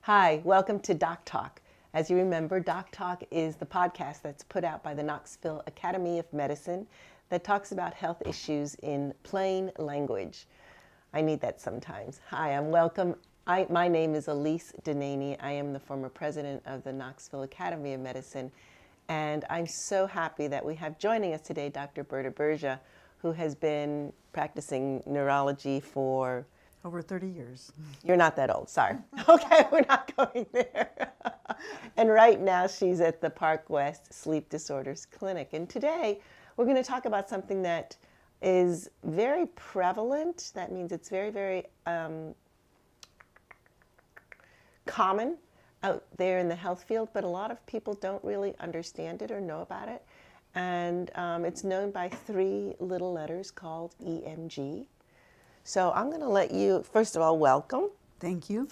Hi, welcome to Doc Talk. As you remember, Doc Talk is the podcast that's put out by the Knoxville Academy of Medicine that talks about health issues in plain language. I need that sometimes. Hi, I'm welcome. My name is Elise Denneny. I am the former president of the Knoxville Academy of Medicine, and I'm so happy that we have joining us today Dr. Berta Bergia, who has been practicing neurology for over 30 years. You're not that old, sorry. Okay, we're not going there. And right now she's at the Parkwest Sleep Disorders Clinic. And today we're going to talk about something that is very prevalent. That means it's very, very common out there in the health field, but a lot of people don't really understand it or know about it. And it's known by three little letters called EMG. So I'm going to let you, first of all, welcome. Thank you.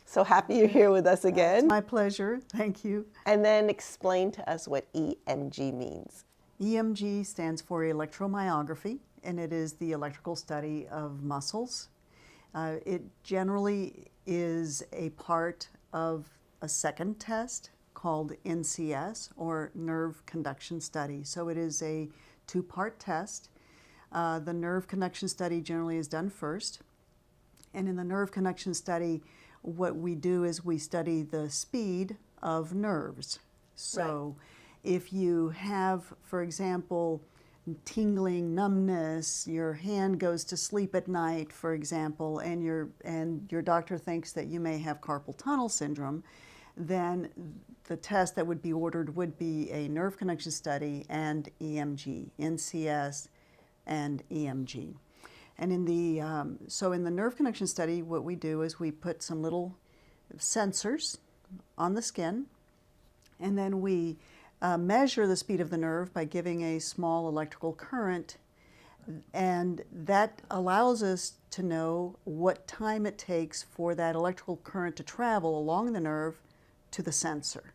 So happy you're here with us again. It's my pleasure. Thank you. And then explain to us what EMG means. EMG stands for Electromyography, and it is the electrical study of muscles. It generally is a part of a second test called NCS, or Nerve Conduction Study. So it is a two-part test. The Nerve Conduction Study generally is done first. And in the Nerve Conduction Study, what we do is we study the speed of nerves. So if you have, for example, tingling, numbness, your hand goes to sleep at night, for example, and your doctor thinks that you may have carpal tunnel syndrome, then the test that would be ordered would be a Nerve Conduction Study and EMG, NCS, and EMG. And in the Nerve Conduction Study, what we do is we put some little sensors on the skin, and then we measure the speed of the nerve by giving a small electrical current, and that allows us to know what time it takes for that electrical current to travel along the nerve to the sensor.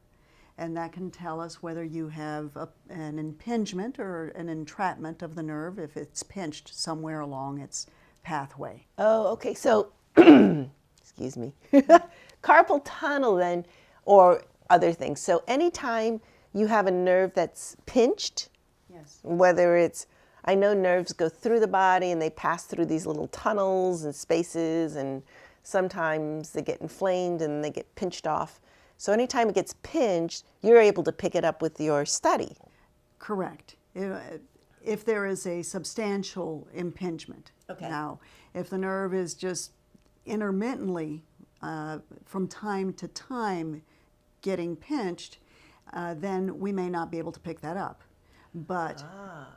And that can tell us whether you have an impingement or an entrapment of the nerve if it's pinched somewhere along its pathway. Oh, okay. So, excuse me, carpal tunnel then, or other things. So anytime you have a nerve that's pinched, Yes. whether it's, I know nerves go through the body and they pass through these little tunnels and spaces, and sometimes they get inflamed and they get pinched off. So anytime it gets pinched, you're able to pick it up with your study. Correct. If there is a substantial impingement. Okay. Now, if the nerve is just intermittently, from time to time, getting pinched, then we may not be able to pick that up. But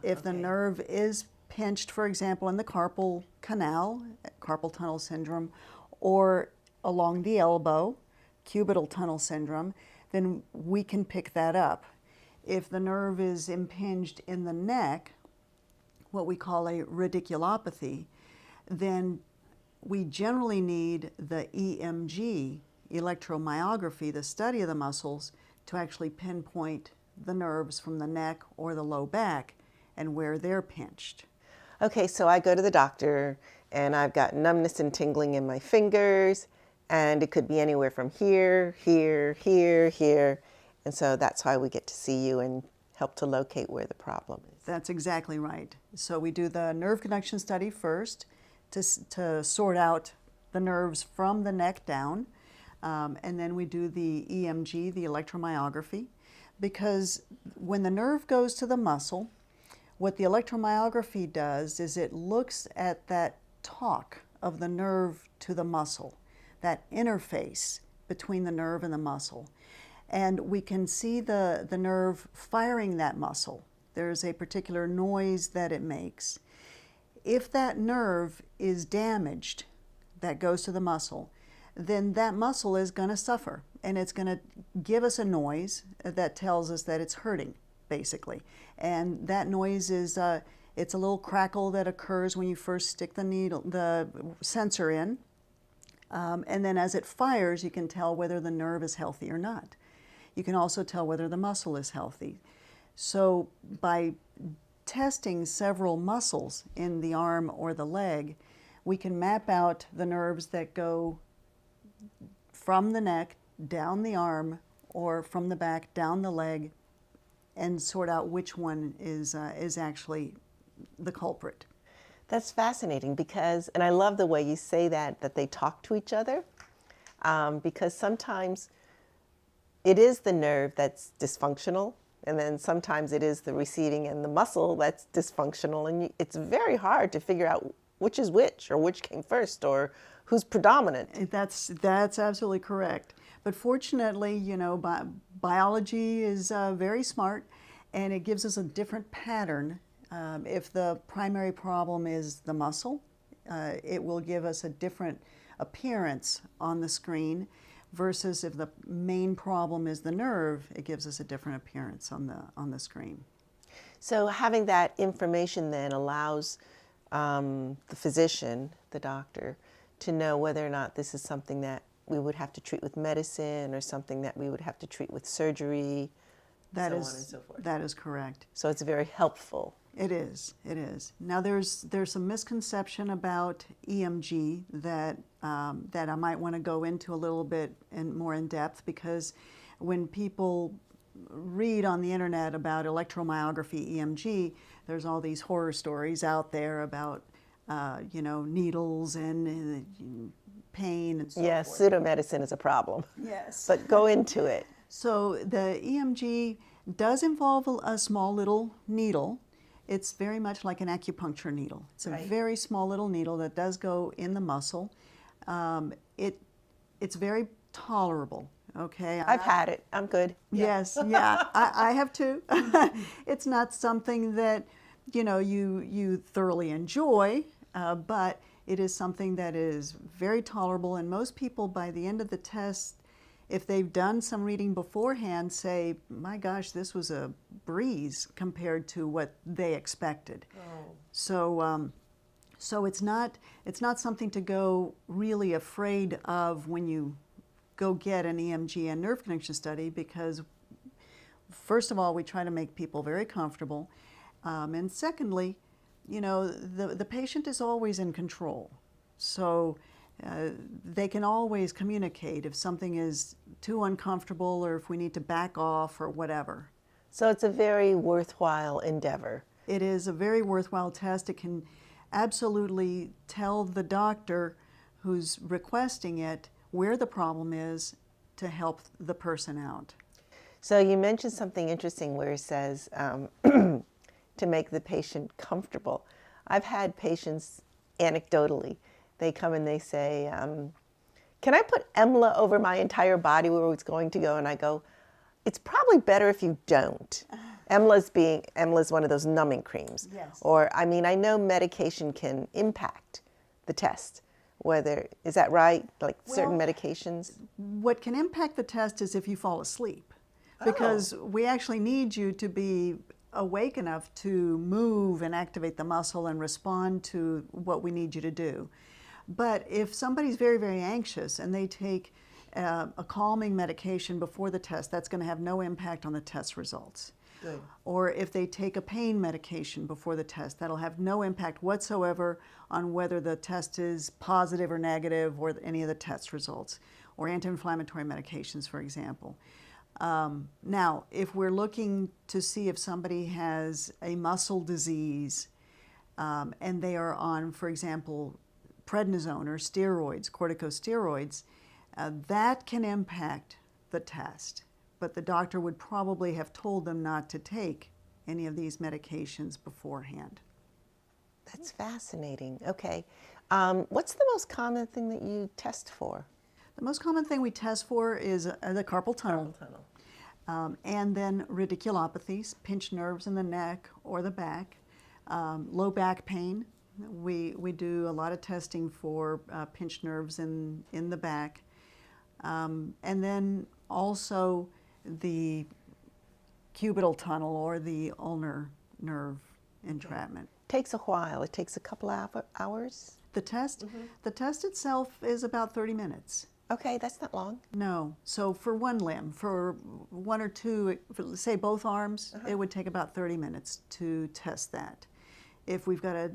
if the nerve is pinched, for example, in the carpal canal, carpal tunnel syndrome, or along the elbow, cubital tunnel syndrome, then we can pick that up. If the nerve is impinged in the neck, what we call a radiculopathy, then we generally need the EMG, electromyography, the study of the muscles, to actually pinpoint the nerves from the neck or the low back and where they're pinched. Okay, so I go to the doctor and I've got numbness and tingling in my fingers, and it could be anywhere from here, here, here, here. And so that's why we get to see you and help to locate where the problem is. That's exactly right. So we do the Nerve Conduction Study first to sort out the nerves from the neck down. And then we do the EMG, the electromyography, because when the nerve goes to the muscle, what the electromyography does is it looks at that talk of the nerve to the muscle, that interface between the nerve and the muscle. And we can see the nerve firing that muscle. There's a particular noise that it makes. If that nerve is damaged, that goes to the muscle, then that muscle is going to suffer, and it's going to give us a noise that tells us that it's hurting, basically. And that noise is it's a little crackle that occurs when you first stick the sensor in. And then as it fires, you can tell whether the nerve is healthy or not. You can also tell whether the muscle is healthy. So by testing several muscles in the arm or the leg, we can map out the nerves that go from the neck down the arm or from the back down the leg and sort out which one is actually the culprit. That's fascinating because, and I love the way you say that they talk to each other, because sometimes it is the nerve that's dysfunctional, and then sometimes it is the receiving and the muscle that's dysfunctional, and it's very hard to figure out which is which, or which came first, or who's predominant. That's absolutely correct. But fortunately, you know, biology is very smart, and it gives us a different pattern. If the primary problem is the muscle, it will give us a different appearance on the screen, versus if the main problem is the nerve, it gives us a different appearance on the screen. So having that information then allows the physician, the doctor, to know whether or not this is something that we would have to treat with medicine or something that we would have to treat with surgery, so on and so forth. That is correct. So it's very helpful. It is. It is. Now there's some misconception about EMG that that I might want to go into a little bit more in depth, because when people read on the internet about electromyography EMG, there's all these horror stories out there about you know, needles and pain and so Yes, forth. pseudomedicine is a problem. Yes. But go into it. So the EMG does involve a small little needle. It's very much like an acupuncture needle. It's a Right. very small little needle that does go in the muscle. It's very tolerable. Okay. I've had it. I'm good. Yes, yeah, I have too. It's not something that, you know, you thoroughly enjoy, but it is something that is very tolerable, and most people by the end of the test, if they've done some reading beforehand, say, my gosh, this was a breeze compared to what they expected. Oh. So it's not something to go really afraid of when you go get an EMG and nerve conduction study, because first of all, we try to make people very comfortable, and secondly, you know, the patient is always in control, so they can always communicate if something is too uncomfortable or if we need to back off or whatever. So it's a very worthwhile endeavor. It is a very worthwhile test. It can absolutely tell the doctor who's requesting it where the problem is to help the person out. So you mentioned something interesting where it says to make the patient comfortable. I've had patients, anecdotally, they come and they say, can I put EMLA over my entire body where it's going to go? And I go, it's probably better if you don't. EMLA is one of those numbing creams. Yes. Or, I mean, I know medication can impact the test. Whether, is that right? Like certain medications? What can impact the test is if you fall asleep, because we actually need you to be awake enough to move and activate the muscle and respond to what we need you to do. But if somebody's very, very anxious and they take a calming medication before the test, that's going to have no impact on the test results. Good. Or if they take a pain medication before the test, that'll have no impact whatsoever on whether the test is positive or negative or any of the test results, or anti-inflammatory medications, for example. Now, if we're looking to see if somebody has a muscle disease and they are on, for example, prednisone or steroids, corticosteroids, that can impact the test. But the doctor would probably have told them not to take any of these medications beforehand. That's fascinating. Okay. What's the most common thing that you test for? The most common thing we test for is the carpal tunnel. And then radiculopathies, pinched nerves in the neck or the back, low back pain. We do a lot of testing for pinched nerves in the back. And then also the cubital tunnel or the ulnar nerve entrapment. Takes a while. It takes a couple hours. The test itself is about 30 minutes. Okay, that's not long. No. So for one limb, for one or two, say both arms, it would take about 30 minutes to test that. If we've got to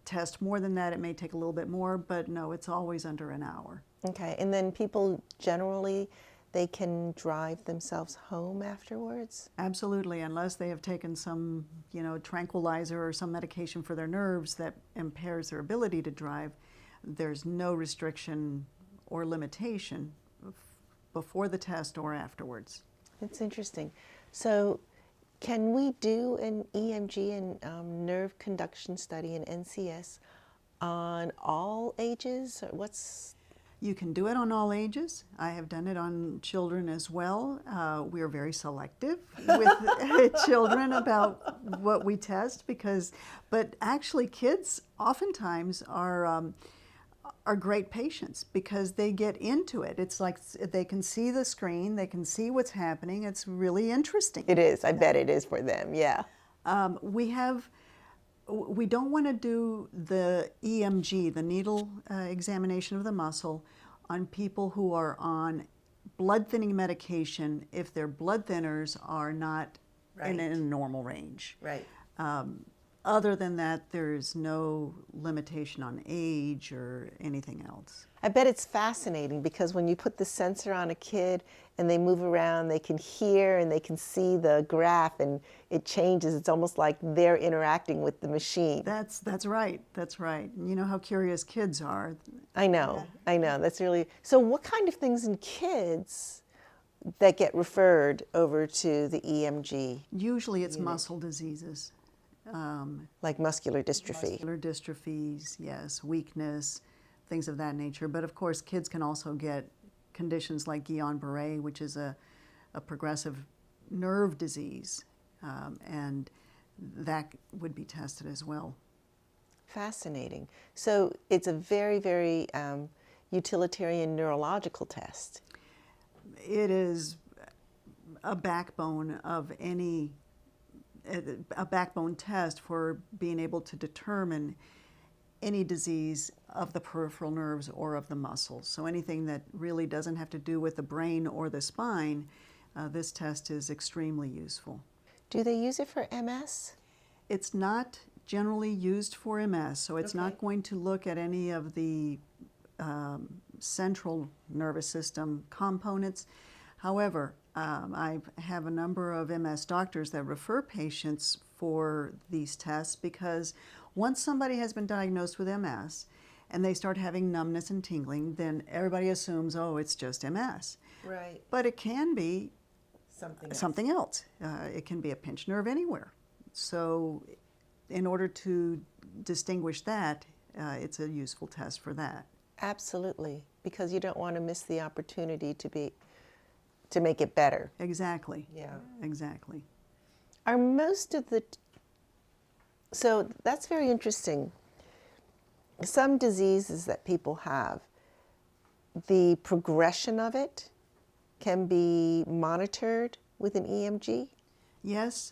test more than that, it may take a little bit more, but no, it's always under an hour. Okay, and then people generally, they can drive themselves home afterwards? Absolutely, unless they have taken some, tranquilizer or some medication for their nerves that impairs their ability to drive, there's no restriction or limitation before the test or afterwards. That's interesting. So can we do an EMG and nerve conduction study in NCS on all ages? You can do it on all ages. I have done it on children as well. We are very selective with children about what we test but actually kids oftentimes are great patients because they get into it. It's like they can see the screen, they can see what's happening. It's really interesting. It is. I bet it is for them. Yeah. We don't want to do the EMG, the needle examination of the muscle, on people who are on blood thinning medication if their blood thinners are not in a normal range. Right. Other than that, there's no limitation on age or anything else. I bet it's fascinating because when you put the sensor on a kid and they move around, they can hear and they can see the graph and it changes. It's almost like they're interacting with the machine. That's right. That's right. You know how curious kids are. I know. That's really... So what kind of things in kids that get referred over to the EMG? Usually it's muscle diseases. Like muscular dystrophy. Muscular dystrophies, yes, weakness, things of that nature. But of course, kids can also get conditions like Guillain-Barré, which is a progressive nerve disease, and that would be tested as well. Fascinating. So it's a very, very utilitarian neurological test. It is a backbone of a backbone test for being able to determine any disease of the peripheral nerves or of the muscles. So anything that really doesn't have to do with the brain or the spine, this test is extremely useful. Do they use it for MS? It's not generally used for MS, so it's not going to look at any of the central nervous system components. However, I have a number of MS doctors that refer patients for these tests because once somebody has been diagnosed with MS and they start having numbness and tingling, then everybody assumes, oh, it's just MS. Right. But it can be Something else. It can be a pinched nerve anywhere. So in order to distinguish that, it's a useful test for that. Absolutely, because you don't want to miss the opportunity to make it better. Exactly. Yeah. Exactly. Are most of the... So that's very interesting. Some diseases that people have, the progression of it can be monitored with an EMG? Yes.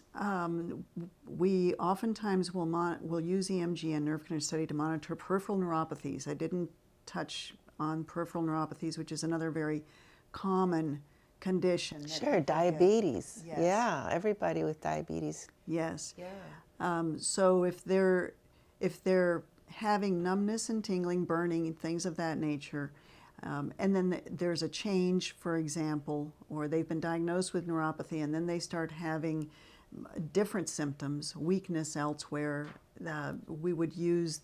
We oftentimes will use EMG and nerve conduction study to monitor peripheral neuropathies. I didn't touch on peripheral neuropathies, which is another very common condition. Sure, diabetes. Yes. Yeah, everybody with diabetes. Yes. Yeah. So if they're having numbness and tingling, burning, and things of that nature, and then there's a change, for example, or they've been diagnosed with neuropathy, and then they start having different symptoms, weakness elsewhere, we would use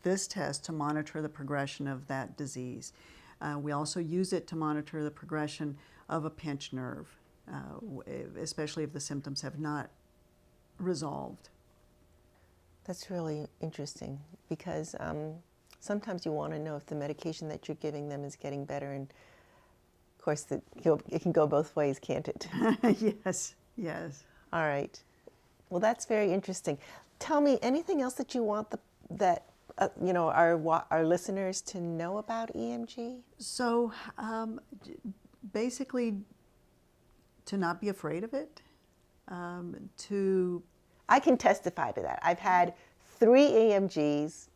this test to monitor the progression of that disease. We also use it to monitor the progression of a pinched nerve, especially if the symptoms have not resolved. That's really interesting because sometimes you want to know if the medication that you're giving them is getting better, and of course it can go both ways, can't it? Yes, yes. All right. Well, that's very interesting. Tell me anything else that you want our listeners to know about EMG? So basically, to not be afraid of it, I can testify to that. I've had 3 EMGs.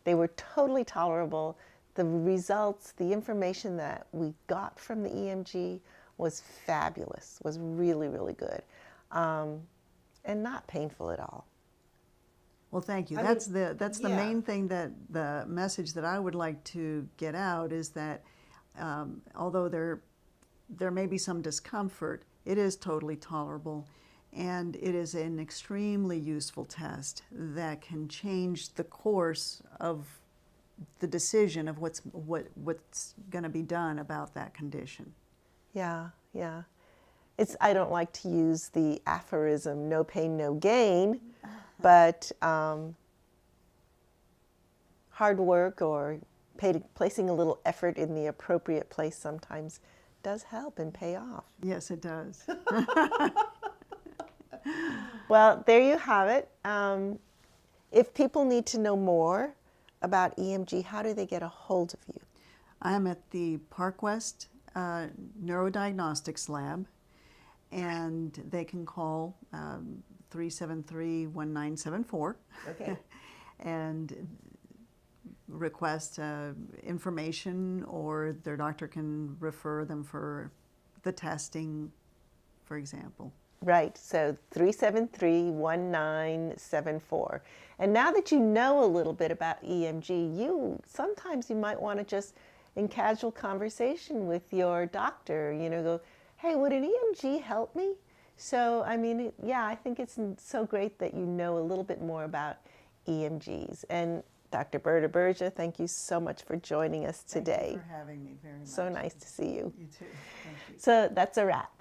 They were totally tolerable. The results, the information that we got from the EMG was fabulous, was really, really good, and not painful at all. Well, thank you. That's the main thing, that the message that I would like to get out is that although they're there may be some discomfort, it is totally tolerable. And it is an extremely useful test that can change the course of the decision of what's going to be done about that condition. Yeah, yeah. I don't like to use the aphorism, no pain, no gain, but hard work or placing a little effort in the appropriate place sometimes does help and pay off. Yes, it does. Well, there you have it. If people need to know more about EMG, how do they get a hold of you? I am at the Parkwest Neurodiagnostics Lab, and they can call 373-1974 Okay. and request information, or their doctor can refer them for the testing, for example. Right, so 373-1974. And now that you know a little bit about EMG, sometimes you might want to just, in casual conversation with your doctor, go, hey, would an EMG help me? So, I mean, I think it's so great that you know a little bit more about EMGs. And Dr. Berta Bergia, thank you so much for joining us today. Thank you for having me very much. So nice to see you. You too. Thank you. So that's a wrap.